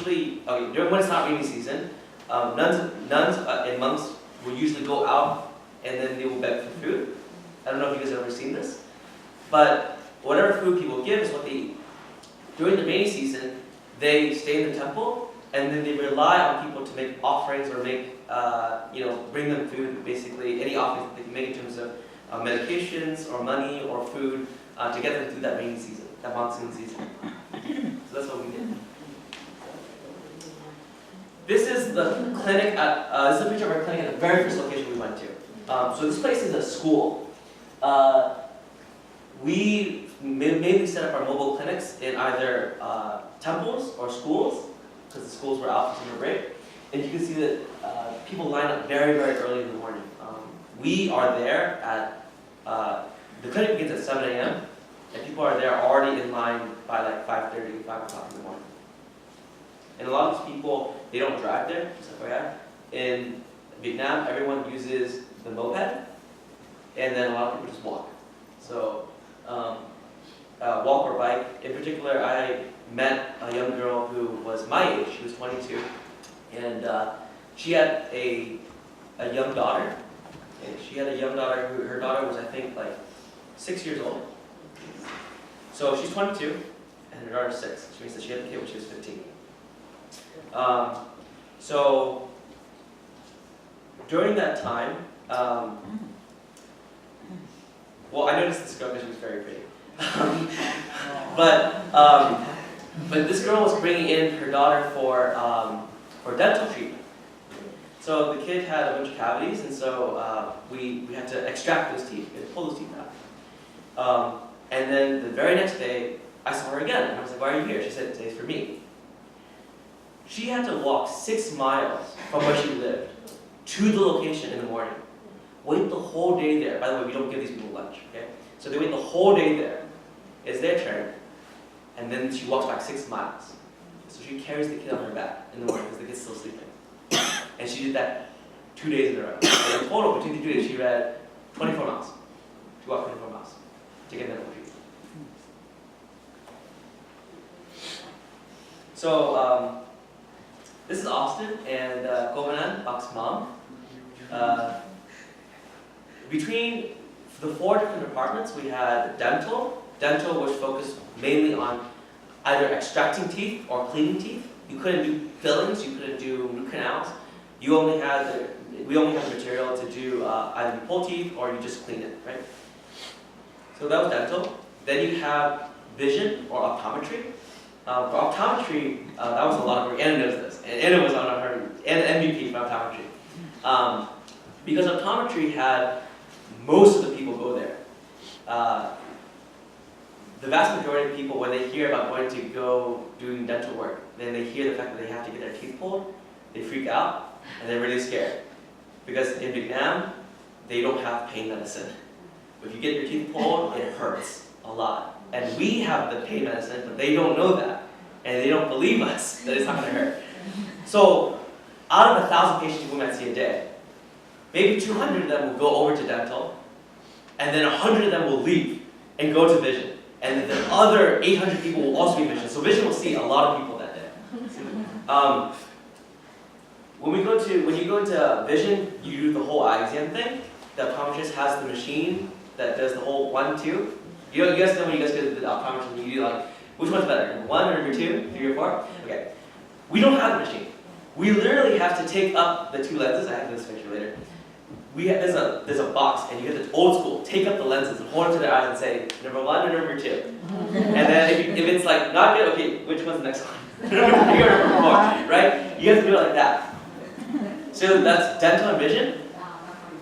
usually, during when it's not rainy season, nuns and monks will usually go out and then they will beg for food. I don't know if you guys have ever seen this, but whatever food people give is what they eat. During the rainy season, they stay in the temple and then they rely on people to make offerings or make, bring them food, basically any offerings that they can make in terms of medications or money or food to get them through that rainy season, that monsoon season. So that's what we did. This is the clinic this is a picture of our clinic at the very first location we went to. So this place is a school. We mainly set up our mobile clinics in either temples or schools, because the schools were out for summer break. And you can see that people line up very, very early in the morning. We are there at, the clinic begins at 7 a.m. and people are there already in line by like 5:30, 5 o'clock in the morning. And a lot of these people, they don't drive there, just FYI. In Vietnam, everyone uses the moped, and then a lot of people just walk. So, walk or bike. In particular, I met a young girl who was my age. She was 22, and she had a young daughter. And she had a young daughter who, her daughter was, I think, like 6 years old. So she's 22, and her daughter's 6, which means that she had a kid when she was 15. So during that time, well, I noticed this girl because she was very pretty. But this girl was bringing in her daughter for dental treatment. So the kid had a bunch of cavities, and so we had to extract those teeth, we had to pull those teeth out. And then the very next day, I saw her again, and I was like, "Why are you here?" She said, "Today's for me." She had to walk 6 miles from where she lived to the location in the morning. Wait the whole day there. By the way, we don't give these people lunch, okay? So they wait the whole day there. It's their turn. And then she walks back 6 miles. So she carries the kid on her back in the morning because the kid's still sleeping. And she did that 2 days in a row. And in total, between the 2 days, she read 24 miles. She walked 24 miles to get dental treatment. So, this is Austin and Gomanan, Bak's mom. Between the 4 different departments, we had dental. Dental was focused mainly on either extracting teeth or cleaning teeth. You couldn't do fillings, you couldn't do root canals. We only had the material to do either you pull teeth or you just clean it, right? So that was dental. Then you have vision or optometry. For optometry, that was a lot of work. Anna knows this, and Anna was on her MVP for optometry. Because optometry had most of the people go there. The vast majority of people, when they hear about going to go doing dental work, then they hear the fact that they have to get their teeth pulled, they freak out, and they're really scared. Because in Vietnam, they don't have pain medicine. If you get your teeth pulled, it hurts a lot. And we have the pain medicine, but they don't know that. And they don't believe us that it's not going to hurt. So, out of 1,000 patients we might see a day, maybe 200 of them will go over to dental, and then 100 of them will leave and go to vision. And then the other 800 people will also be vision. So vision will see a lot of people that day. When you go into vision, you do the whole eye exam thing. The optometrist has the machine that does the whole 1, 2. You guys know when you guys go to the optometrist, you do like, which one's better, number 1 or number 2, 3 or 4? Okay. We don't have the machine. We literally have to take up the 2 lenses. I have this picture later. There's a box, and you have to old school take up the lenses and hold it to their eyes and say number 1 or number 2. And then if it's like not good, okay, which one's the next one? Number 3 or number 4, right? You have to do it like that. So that's dental and vision.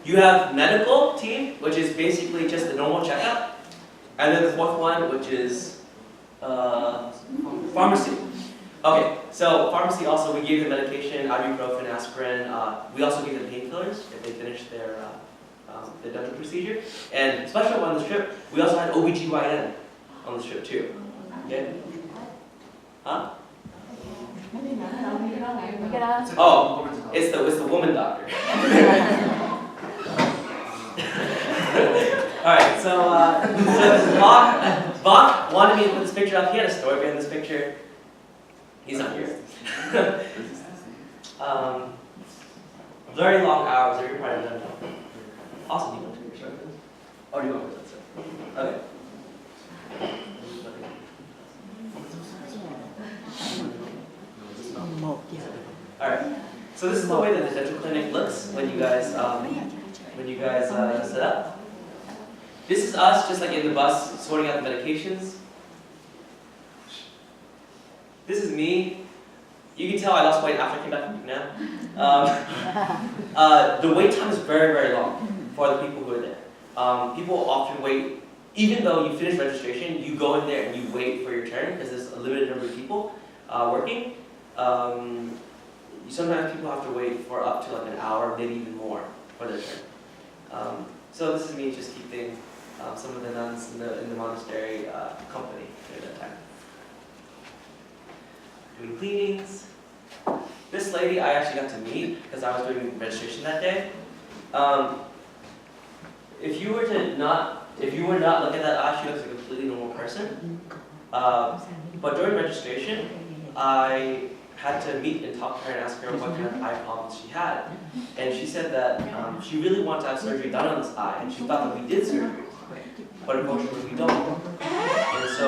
You have medical team, which is basically just the normal checkup. And then the 4th one, which is pharmacy. Okay, so pharmacy also, we give them medication, ibuprofen, aspirin. We also give them painkillers if they finish their dental procedure. And special on this trip, we also had OBGYN on this trip too. Okay? Huh? Oh, it's the woman doctor. Alright, so Bach wanted me to put this picture up. He had a story behind this picture. He's not here. Very long hours, so you're probably done now. Awesome, you want to start this? Or do you want to start? Okay. Alright, so this is the way that the dental clinic looks when you guys set up. This is us, just like in the bus, sorting out the medications. This is me. You can tell I lost weight after I came back from Vietnam. The wait time is very, very long for the people who are there. People often wait, even though you finish registration, you go in there and you wait for your turn because there's a limited number of people working. Sometimes people have to wait for up to like an hour, maybe even more, for their turn. So this is me just keeping some of the nuns in the monastery company during that time. Doing cleanings. This lady I actually got to meet because I was doing registration that day. If you were not look at that eye, she looks like a completely normal person. But during registration, I had to meet and talk to her and ask her what kind of eye problems she had. And she said that she really wanted to have surgery done on this eye, and she thought that we did surgery. But unfortunately we don't. And so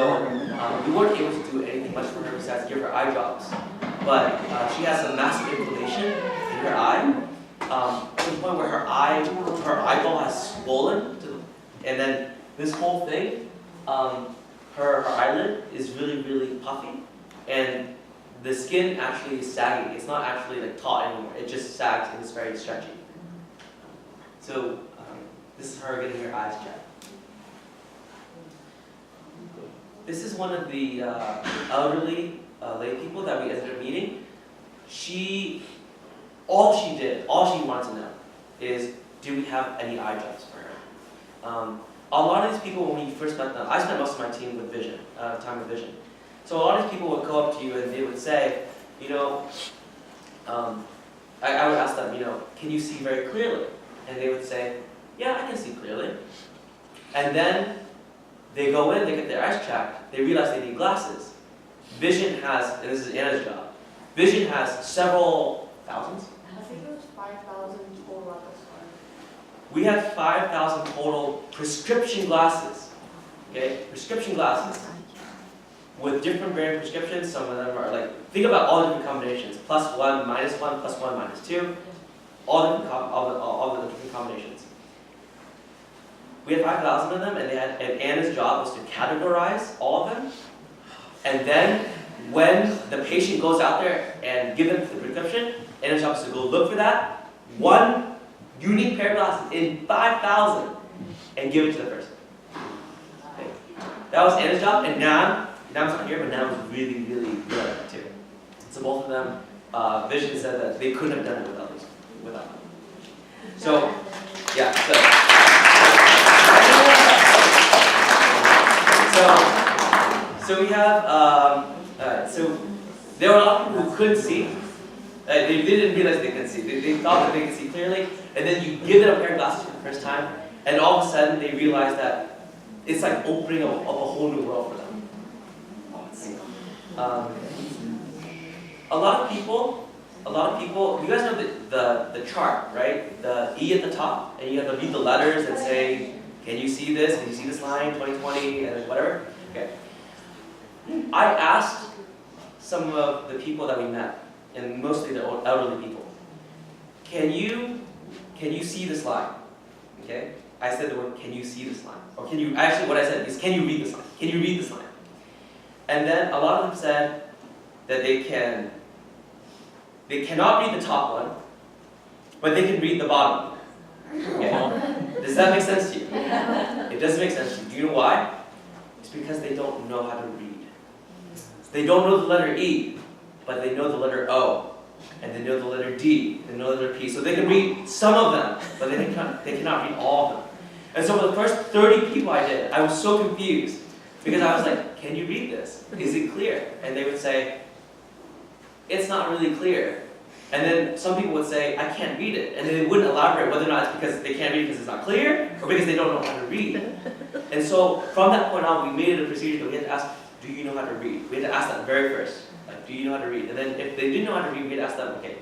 we weren't able to do anything much for her besides give her eye drops. But she has a massive inflammation in her eye, to the point where her eyeball has swollen, and then this whole thing, her eyelid is really, really puffy, and the skin actually is sagging. It's not actually like taut anymore. It just sags and it's very stretchy. So this is her getting her eyes checked. This is one of the elderly lay people that we ended up meeting. All she wanted to know is, do we have any eye drops for her? A lot of these people, when we first met them, I spent most of my time with Vision. So a lot of these people would go up to you and they would say, I would ask them, can you see very clearly? And they would say, yeah, I can see clearly. And then they go in, they get their eyes checked, they realize they need glasses. Vision has, and this is Anna's job, Vision has several thousands. I think it was 5,000 total at the start. We have 5,000 total prescription glasses. Okay, prescription glasses with different brand prescriptions. Some of them are like, think about all the different combinations: +1, -1, +1, -2, all the different combinations. We had 5,000 of them, and Anna's job was to categorize all of them. And then, when the patient goes out there and give them the prescription, Anna's job is to go look for that one unique pair of glasses in 5,000 and give it to the person. Okay. That was Anna's job, and Nam's not here, but Nam was really, really good at it too. So both of them, Vision said that they couldn't have done it without them. So, yeah. So we have, so there were a lot of people who couldn't see. They didn't realize they could see. They thought that they could see clearly, and then you give them a pair of glasses for the first time, and all of a sudden they realize that it's like opening up a whole new world for them. A lot of people, you guys know the chart, right? The E at the top, and you have to read the letters and say, can you see this? Can you see this line, 2020, and whatever? Okay. I asked some of the people that we met, and mostly the elderly people, can you see this line? Okay? I said the word, can you see this line? Or what I said is, can you read this line? Can you read this line? And then a lot of them said that they cannot read the top one, but they can read the bottom one. Okay? Does that make sense to you? It doesn't make sense to you. Do you know why? It's because they don't know how to read. They don't know the letter E, but they know the letter O, and they know the letter D, they know the letter P. So they can read some of them, but they cannot read all of them. And so for the first 30 people I did, I was so confused, because I was like, can you read this? Is it clear? And they would say, it's not really clear. And then some people would say, I can't read it. And then they wouldn't elaborate whether or not it's because they can't read it because it's not clear, or because they don't know how to read. And so from that point on, we made it a procedure that we had to ask, do you know how to read? We had to ask that very first. Like, do you know how to read? And then if they didn't know how to read, we'd ask them, okay,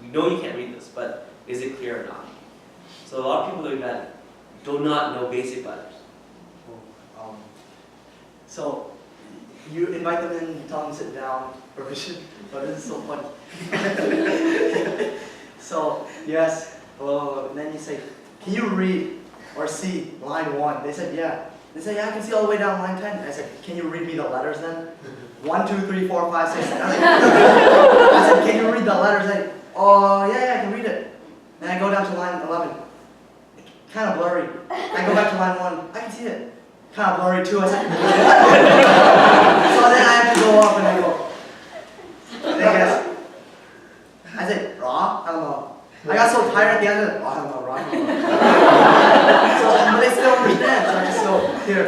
we know you can't read this, but is it clear or not? So a lot of people that we met do not know basic letters. So you invite them in, tell them to sit down, revision, but this is so funny. So yes, hello, and then you say, can you read or see line 1? They said, yeah. They said, yeah, I can see all the way down line 10. I said, can you read me the letters then? 1, 2, 3, 4, 5, 6, 7. I said, can you read the letters? They, oh, yeah, I can read it. Then I go down to line 11. Kind of blurry. I go back to line 1. I can see it. Kind of blurry too. I said, so then I have to go up and I go, I guess. I said, raw? I don't know. I got so tired at the end of it. Oh, I don't know, raw. So, but they still understand, so I just go, here.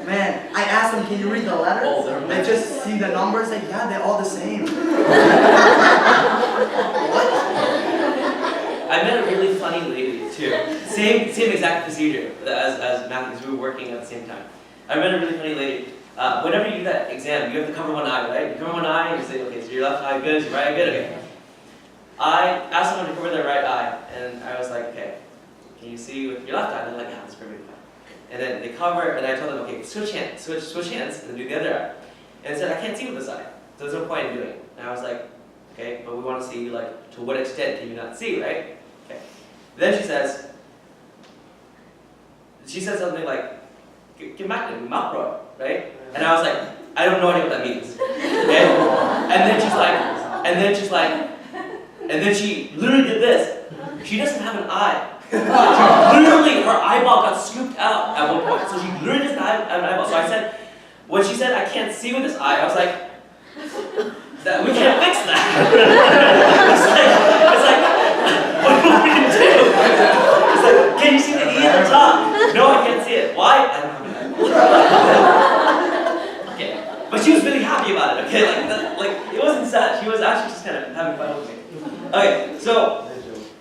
Man, I asked them, can you read the letters? Oh, They just see the numbers, like, yeah, they're all the same. I met a really funny lady too. Same exact procedure as Matthew, we were working at the same time. I met a really funny lady. Whenever you do that exam, you have to cover one eye, right? You cover one eye and you say, okay, so your left eye good, your right eye good, okay. I asked someone to cover their right eye, and I was like, okay, can you see with your left eye? And they're like, yeah, that's perfectly fine. And then they cover, and I told them, okay, switch hands, and then do the other eye. And they said, I can't see with this eye, so there's no point in doing it. And I was like, okay, but we want to see, like, to what extent can you not see, right? Okay. Then she says something like, get back to macro, right? And I was like, I don't know what that means. Okay? And then she literally did this. She doesn't have an eye. Literally, her eyeball got scooped out at one point. So she literally doesn't have an eyeball. So I said, when she said, I can't see with this eye, I was like, we can't fix that. it's like, what do we do? It's like, can you see the E at the top? No, I can't see it. Why? I don't have an eye. Okay, but she was really happy about it. Okay, like it wasn't sad. She was actually just kind of having fun with me. Okay, so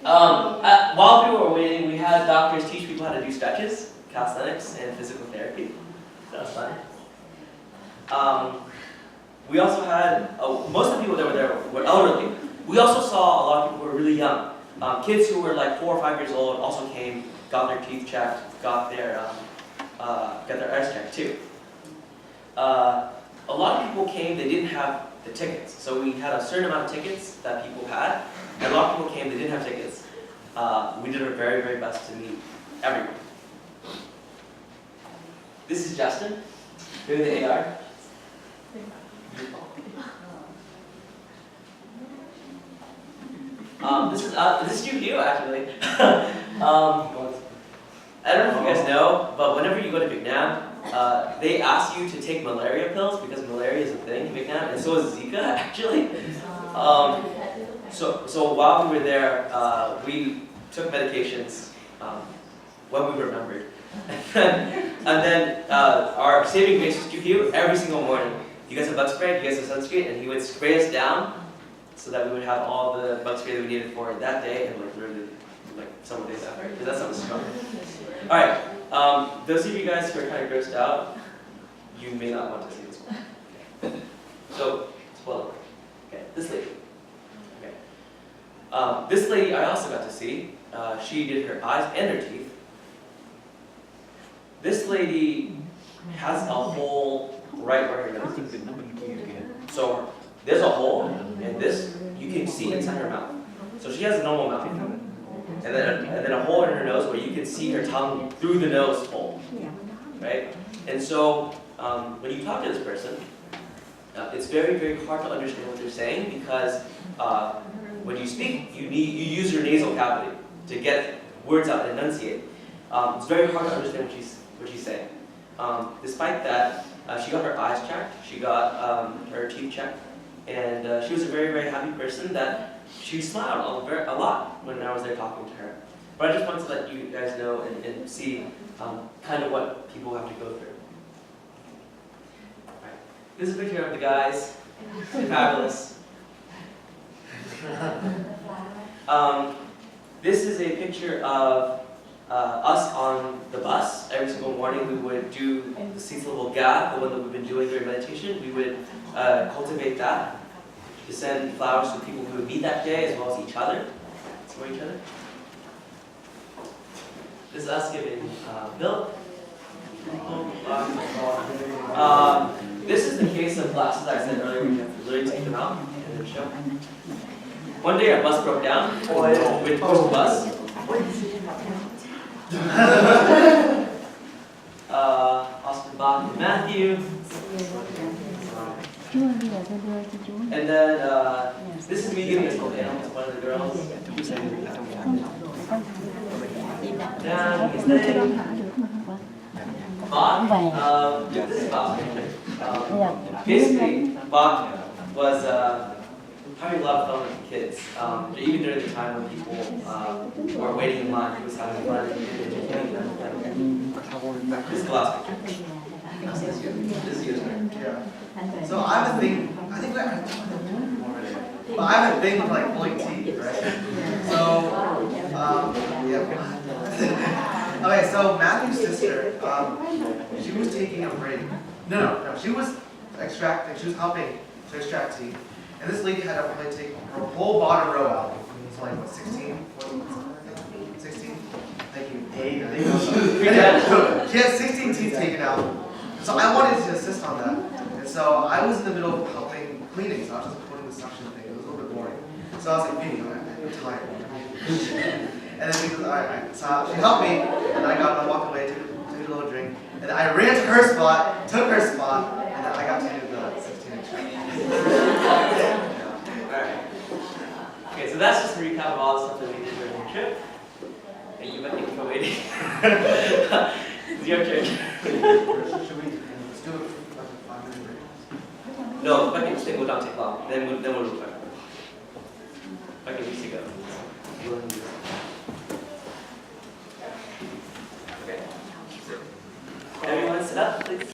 while people were waiting, we had doctors teach people how to do stretches, calisthenics, and physical therapy. That was fun. We also had, most of the people that were there were elderly. We also saw a lot of people who were really young. Kids who were like 4 or 5 years old also came, got their teeth checked, got their eyes checked too. A lot of people came, they didn't have the tickets. So we had a certain amount of tickets that people had, and a lot of people came, they didn't have tickets. We did our very, very best to meet everyone. This is Justin, doing the AR. This is you actually. I don't know if you guys know, but whenever you go to Vietnam, they ask you to take malaria pills because malaria is a thing in Vietnam, and so is Zika actually. So while we were there, we took medications when we remembered, and then our saving grace was QQ every single morning. You guys have bug spray, you guys have sunscreen, and he would spray us down so that we would have all the bug spray that we needed for that day and like literally like several days after, because that sounds strong. Alright, those of you guys who are kind of grossed out, you may not want to see this one. Okay. So, spoiler. Okay, this lady. Okay. This lady I also got to see. She did her eyes and her teeth. This lady has a hole right where her nose is. So there's a hole, and this you can see inside her mouth. So she has a normal mouth, and then a hole in her nose where you can see her tongue through the nose hole, right? And so when you talk to this person, it's very, very hard to understand what they're saying because when you speak, you use your nasal cavity to get words out and enunciate. It's very hard to understand what she's saying. Despite that, she got her eyes checked, she got her teeth checked, and she was a very, very happy person that she smiled a lot when I was there talking to her. But I just wanted to let you guys know and see kind of what people have to go through. Right. This is a picture of the guys. They're fabulous. This is a picture of us on the bus, every single morning we would do the seasonal gap, the one that we've been doing during meditation. We would cultivate that to send flowers to people we would meet that day as well as each other. For each other. This is us giving milk. This is the case of glasses I said earlier, we have to literally take them out and then show. One day our bus broke down. We had to push the bus. Austin, Bach, and Matthew. And then this is me giving a cold animal to one of the girls. Down his thing. Bach, this is Bach. Basically, Bach was having a lot of fun with the kids. Even during the time when people were waiting in line, he was having fun. This is the last picture. This is yours, right? Yeah. So I have a thing, I think but I have a thing with like pulling teeth, right? So, yeah. Okay, so Matthew's sister, she was taking a break. No, she was extracting, she was helping to extract teeth. And this lady had to probably take her whole bottom row out. So like what, 16? 16? Thank you. 8, I think. She had 16 teeth taken out. So I wanted to assist on that. And so I was in the middle of helping cleaning, so I was just putting the suction thing. It was a little bit boring. So I was like, maybe I'm tired. And then because so she helped me, and I got up and walked away, took a little drink, and then I ran to her spot, took her spot, and then I got to do the 16-inch. Alright. Okay, so that's just a recap of all the stuff that we did during the trip. Thank you, Becky, for waiting. It's your turn. Should we let's do it for like a 5-minute break? No, Becky, this thing will not take long. Then we'll move on. Becky, needs to go. Okay. Everyone sit up, please.